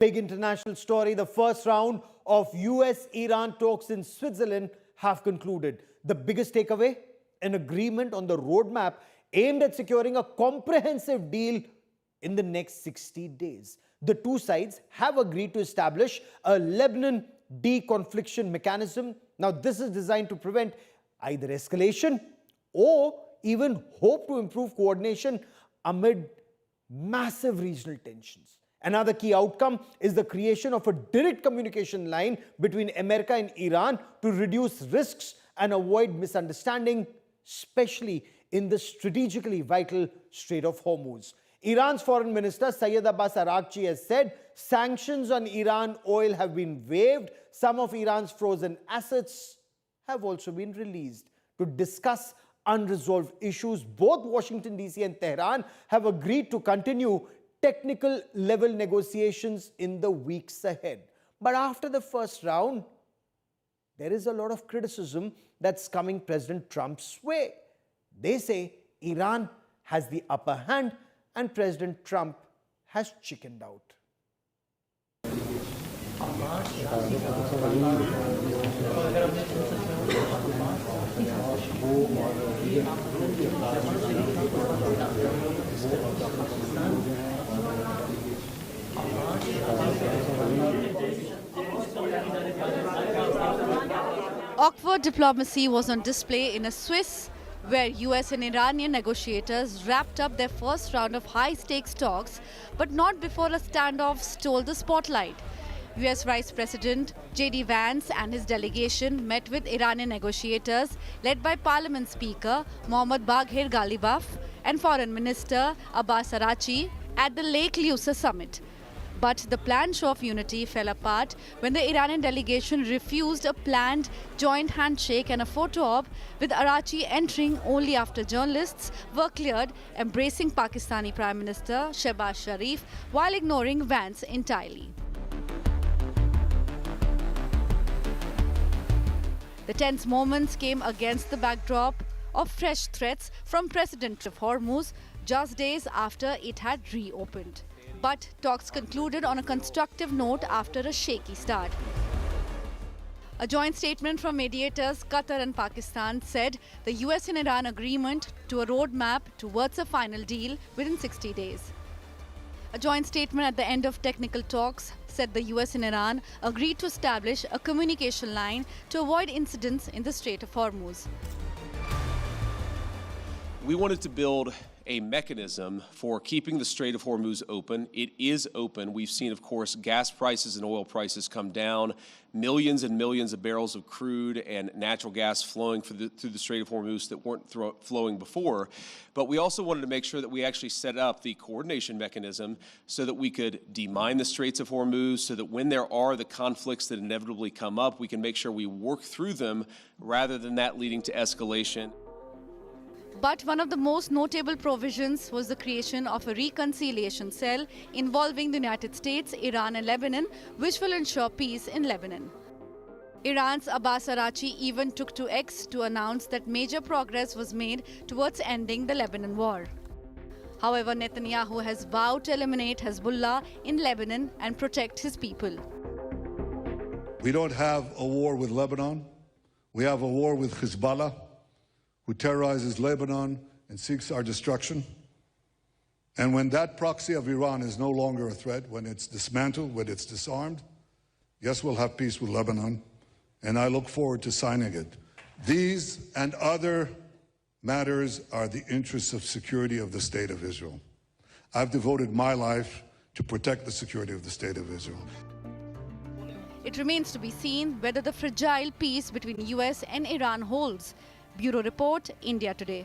Big international story. The first round of US-Iran talks in Switzerland have concluded. The biggest takeaway? An agreement on the roadmap aimed at securing a comprehensive deal in the next 60 days. The two sides have agreed to establish a Lebanon Deconfliction mechanism. Now, this is designed to prevent either escalation or even hope to improve coordination amid massive regional tensions. Another key outcome is the creation of a direct communication line between America and Iran to reduce risks and avoid misunderstanding, especially in the strategically vital Strait of Hormuz. Iran's Foreign Minister Syed Abbas Araghchi has said sanctions on Iran oil have been waived. Some of Iran's frozen assets have also been released. To discuss unresolved issues, both Washington DC and Tehran have agreed to continue technical level negotiations in the weeks ahead. But after the first round, there is a lot of criticism that's coming President Trump's way. They say Iran has the upper hand and President Trump has chickened out. Awkward diplomacy was on display in a Swiss, where US and Iranian negotiators wrapped up their first round of high-stakes talks, but not before a standoff stole the spotlight. US Vice President J.D. Vance and his delegation met with Iranian negotiators led by Parliament Speaker Mohammad Baghir Ghalibaf and Foreign Minister Abbas Araghchi at the Lake Lusa summit. But the planned show of unity fell apart when the Iranian delegation refused a planned joint handshake and a photo op, with Araghchi entering only after journalists were cleared, embracing Pakistani Prime Minister Shehbaz Sharif while ignoring Vance entirely. The tense moments came against the backdrop of fresh threats from President of Hormuz just days after it had reopened. But talks concluded on a constructive note after a shaky start. A joint statement from Mediators, Qatar and Pakistan said the US and Iran agreement to a roadmap towards a final deal within 60 days. A joint statement at the end of technical talks said the US and Iran agreed to establish a communication line to avoid incidents in the Strait of Hormuz. We wanted to build a mechanism for keeping the Strait of Hormuz open. It is open. We've seen, of course, gas prices and oil prices come down, millions and millions of barrels of crude and natural gas flowing through the Strait of Hormuz that weren't flowing before. But we also wanted to make sure that we actually set up the coordination mechanism so that we could demine the Straits of Hormuz, so that when there are the conflicts that inevitably come up, we can make sure we work through them rather than that leading to escalation. But one of the most notable provisions was the creation of a reconciliation cell involving the United States, Iran and Lebanon, which will ensure peace in Lebanon. Iran's Abbas Araghchi even took to X to announce that major progress was made towards ending the Lebanon war. However, Netanyahu has vowed to eliminate Hezbollah in Lebanon and protect his people. We don't have a war with Lebanon. We have a war with Hezbollah, who terrorizes Lebanon and seeks our destruction. And when that proxy of Iran is no longer a threat, when it's dismantled, when it's disarmed, yes, we'll have peace with Lebanon, and I look forward to signing it. These and other matters are the interests of security of the State of Israel. I've devoted my life to protect the security of the State of Israel. It remains to be seen whether the fragile peace between US and Iran holds. Bureau Report, India Today.